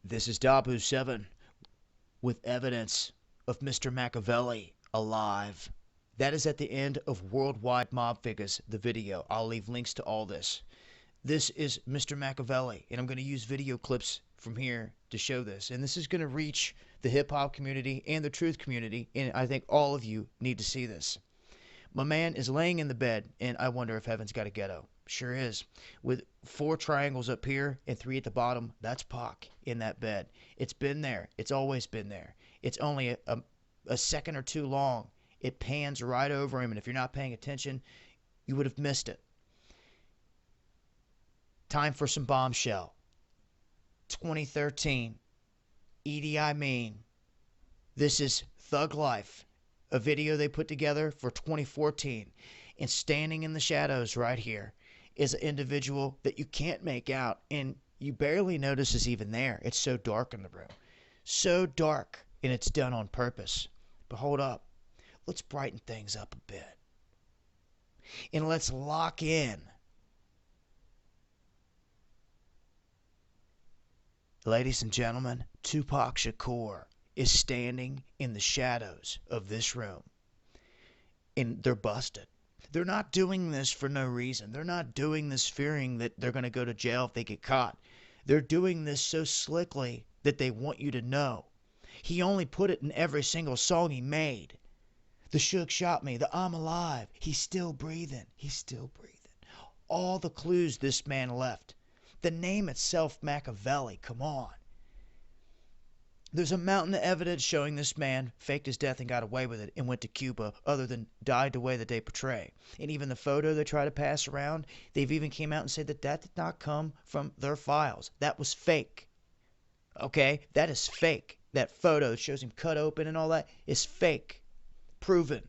This is Dabu7 with evidence of Mr. Machiavelli alive. That is at the end of Worldwide Mob Figures, the video. I'll leave links to all this. This is Mr. Machiavelli, and I'm going to use video clips from here to show this. And this is going to reach the hip-hop community and the truth community, and I think all of you need to see this. My man is laying in the bed, and I wonder if heaven's got a ghetto. Sure is. With 4 triangles up here and 3 at the bottom, that's Pac in that bed. It's been there. It's always been there. It's only a second or two long. It pans right over him, and if you're not paying attention, you would have missed it. Time for some bombshell. 2013. Idi Amin. This is Thug Life, a video they put together for 2014. And standing in the shadows right here is an individual that you can't make out, and you barely notice is even there. It's so dark in the room. So dark, and it's done on purpose. But hold up. Let's brighten things up a bit. And let's lock in. Ladies and gentlemen, Tupac Shakur is standing in the shadows of this room. And they're busted. They're not doing this for no reason. They're not doing this fearing that they're going to go to jail if they get caught. They're doing this so slickly that they want you to know. He only put it in every single song he made. The Shook Shot Me, the I'm Alive. He's still breathing. He's still breathing. All the clues this man left. The name itself, Machiavelli, come on. There's a mountain of evidence showing this man faked his death and got away with it and went to Cuba, other than died the way that they portray. And even the photo they try to pass around, they've even came out and said that that did not come from their files. That was fake. Okay? That is fake. That photo that shows him cut open and all that is fake. Proven.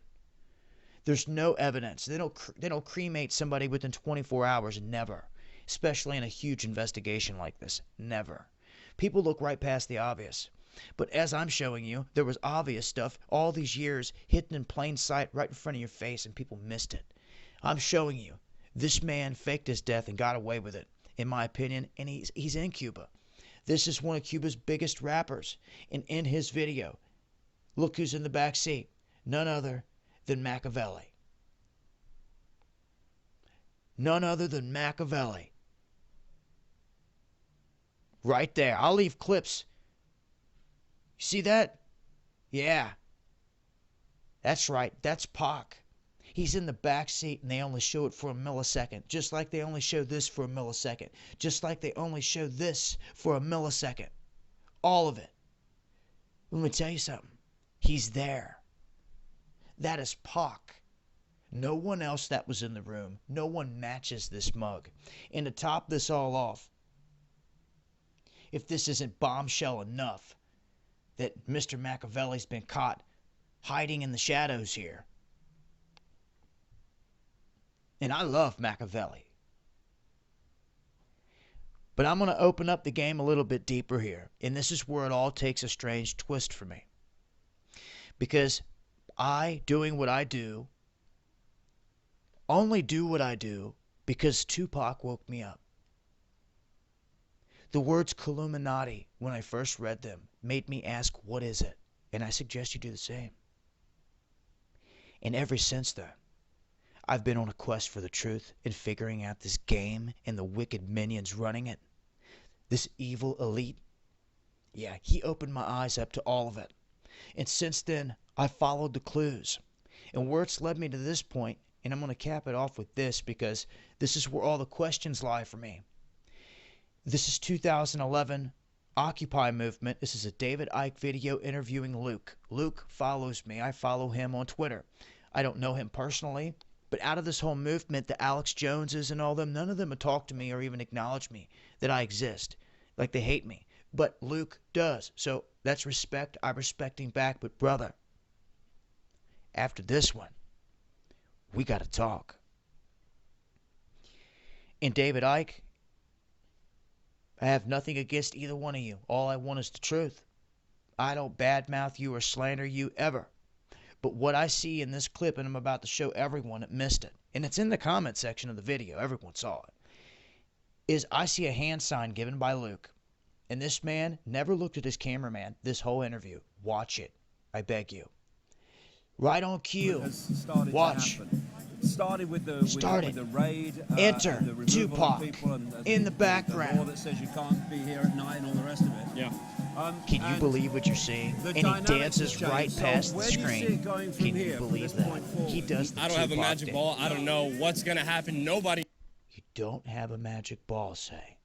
There's no evidence. They don't cremate somebody within 24 hours. Never. Especially in a huge investigation like this. Never. People look right past the obvious. But as I'm showing you, there was obvious stuff all these years hidden in plain sight right in front of your face, and people missed it. I'm showing you. This man faked his death and got away with it, in my opinion, and he's in Cuba. This is one of Cuba's biggest rappers, and in his video, look who's in the back seat. None other than Machiavelli. None other than Machiavelli. Right there. I'll leave clips. You see that? Yeah. That's right. That's Pac. He's in the back seat, and they only show it for a millisecond. Just like they only show this for a millisecond. Just like they only show this for a millisecond. All of it. Let me tell you something. He's there. That is Pac. No one else that was in the room. No one matches this mug. And to top this all off, if this isn't bombshell enough, that Mr. Machiavelli's been caught hiding in the shadows here. And I love Machiavelli. But I'm going to open up the game a little bit deeper here. And this is where it all takes a strange twist for me. Because I, doing what I do, only do what I do because Tupac woke me up. The words Illuminati, when I first read them, made me ask, what is it? And I suggest you do the same. And ever since then, I've been on a quest for the truth and figuring out this game and the wicked minions running it. This evil elite. Yeah, he opened my eyes up to all of it. And since then, I followed the clues. And where it's led me to this point, and I'm going to cap it off with this because this is where all the questions lie for me. This is 2011 Occupy movement. This is a David Icke video interviewing Luke. Luke follows me. I follow him on Twitter. I don't know him personally, but out of this whole movement, the Alex Joneses and all them, none of them have talked to me or even acknowledged me that I exist. Like they hate me. But Luke does. So that's respect. I respect him back. But brother, after this one, we got to talk. And David Icke, I have nothing against either one of you. All I want is the truth. I don't badmouth you or slander you ever. But what I see in this clip, and I'm about to show everyone that missed it, and it's in the comment section of the video, everyone saw it, is I see a hand sign given by Luke, And this man never looked at his cameraman this whole interview. Watch it. I beg you. Right on cue. Watch. Started with the raid. Enter and the removal Tupac of people and in the background. The law that says you can't be here at night and all the rest of it. Yeah. Can you believe what you're seeing? And he dances right past the screen. Can you believe that? He does the I don't have a Tupac magic dance. ball. I don't know what's going to happen. Nobody. You don't have a magic ball, say.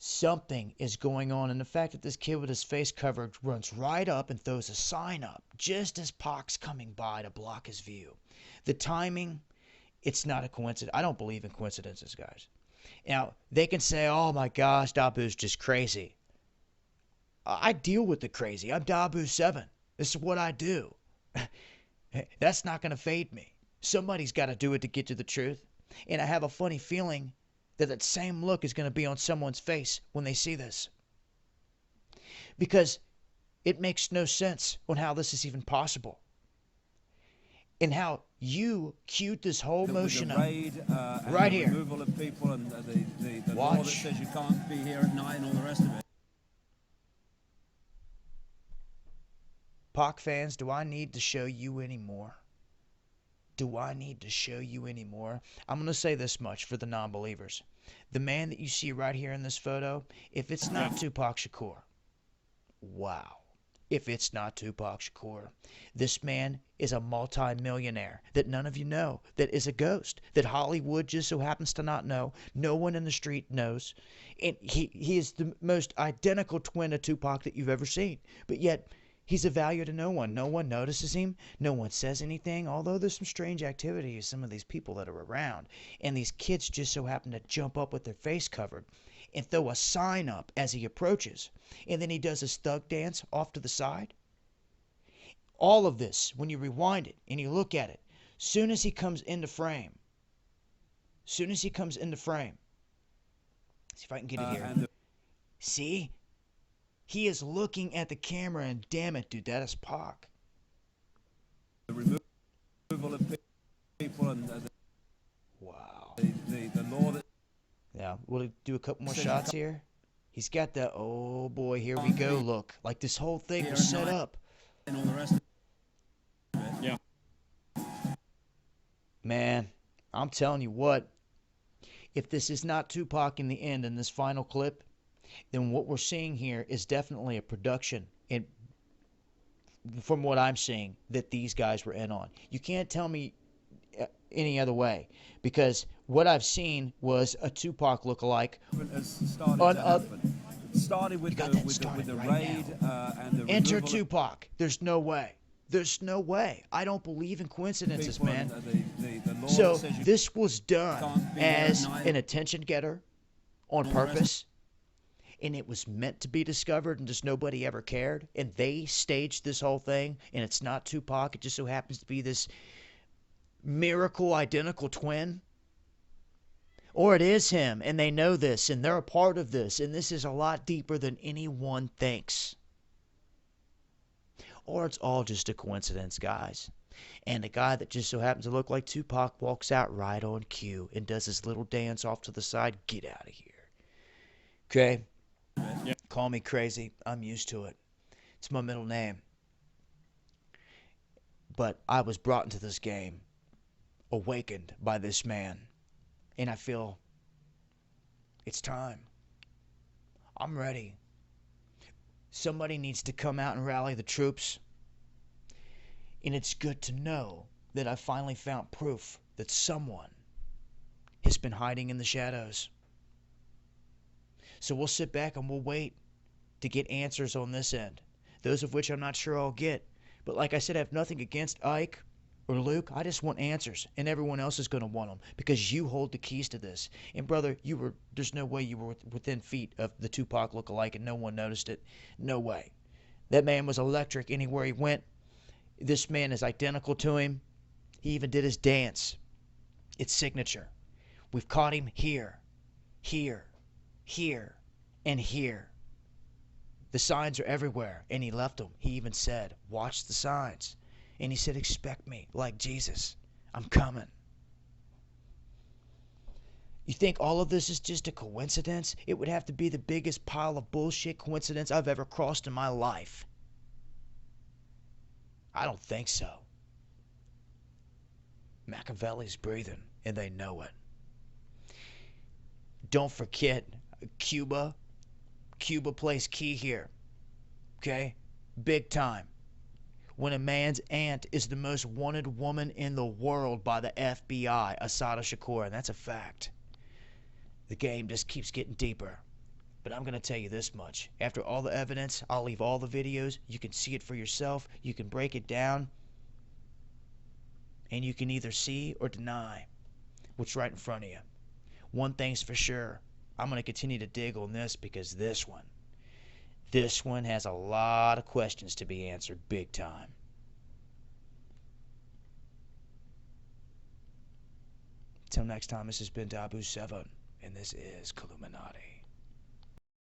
Something is going on, and the fact that this kid with his face covered runs right up and throws a sign up just as Pac's coming by to block his view. The timing, it's not a coincidence. I don't believe in coincidences, guys. Now, they can say, oh my gosh, Dabu's just crazy. I deal with the crazy. I'm Dabu 7. This is what I do. That's not going to fade me. Somebody's got to do it to get to the truth. And I have a funny feeling that same look is going to be on someone's face when they see this. Because it makes no sense on how this is even possible. And how you queued this whole motion up. Right here. Removal of people and the law that Watch. says you can't be here at night and all the rest of it. Pac fans, do I need to show you any more? Do I need to show you any more? I'm going to say this much for the non-believers. The man that you see right here in this photo, if it's not Tupac Shakur, wow. If it's not Tupac Shakur, this man is a multi-millionaire that none of you know, that is a ghost, that Hollywood just so happens to not know. No one in the street knows. And he is the most identical twin of Tupac that you've ever seen. But yet, he's a value to no one. No one notices him. No one says anything, although there's some strange activity with some of these people that are around. And these kids just so happen to jump up with their face covered and throw a sign up as he approaches. And then he does his thug dance off to the side. All of this, when you rewind it and you look at it, soon as he comes into frame, see if I can get it here. See? He is looking at the camera, and damn it, dude, that is Pac. The removal of people and Wow. the law that... Yeah, we'll do a couple more shots here. He's got that, oh boy, here we go, look. Like this whole thing was set up. And all the rest of it. Yeah. Man, I'm telling you what, if this is not Tupac in the end in this final clip, then what we're seeing here is definitely a production, and from what I'm seeing, that these guys were in on. You can't tell me any other way, because what I've seen was a Tupac lookalike. Started with the raid and the Enter Tupac. There's no way. There's no way. I don't believe in coincidences, man. So this was done as an attention getter on purpose. And it was meant to be discovered and just nobody ever cared. And they staged this whole thing, and it's not Tupac. It just so happens to be this miracle identical twin. Or it is him, and they know this, and they're a part of this, and this is a lot deeper than anyone thinks. Or it's all just a coincidence, guys. And a guy that just so happens to look like Tupac walks out right on cue and does his little dance off to the side. Get out of here. Okay? Yeah. Call me crazy. I'm used to it. It's my middle name. But I was brought into this game, awakened by this man. And I feel it's time. I'm ready. Somebody needs to come out and rally the troops. And it's good to know that I finally found proof that someone has been hiding in the shadows. So we'll sit back and we'll wait to get answers on this end. Those of which I'm not sure I'll get. But like I said, I have nothing against Ike or Luke. I just want answers. And everyone else is going to want them. Because you hold the keys to this. And brother, there's no way you were within feet of the Tupac look-alike and no one noticed it. No way. That man was electric anywhere he went. This man is identical to him. He even did his dance. It's signature. We've caught him here, here, here, and here. The signs are everywhere, and he left them. He even said, watch the signs. And he said, expect me, like Jesus. I'm coming. You think all of this is just a coincidence? It would have to be the biggest pile of bullshit coincidence I've ever crossed in my life. I don't think so. Machiavelli's breathing, and they know it. Don't forget, Cuba. Cuba plays key here. Okay? Big time. When a man's aunt is the most wanted woman in the world by the FBI, Asada Shakur, and that's a fact. The game just keeps getting deeper. But I'm going to tell you this much. After all the evidence, I'll leave all the videos. You can see it for yourself. You can break it down. And you can either see or deny what's right in front of you. One thing's for sure. I'm going to continue to dig on this because this one has a lot of questions to be answered big time. Till next time, this has been Dabu7, and this is Columinati.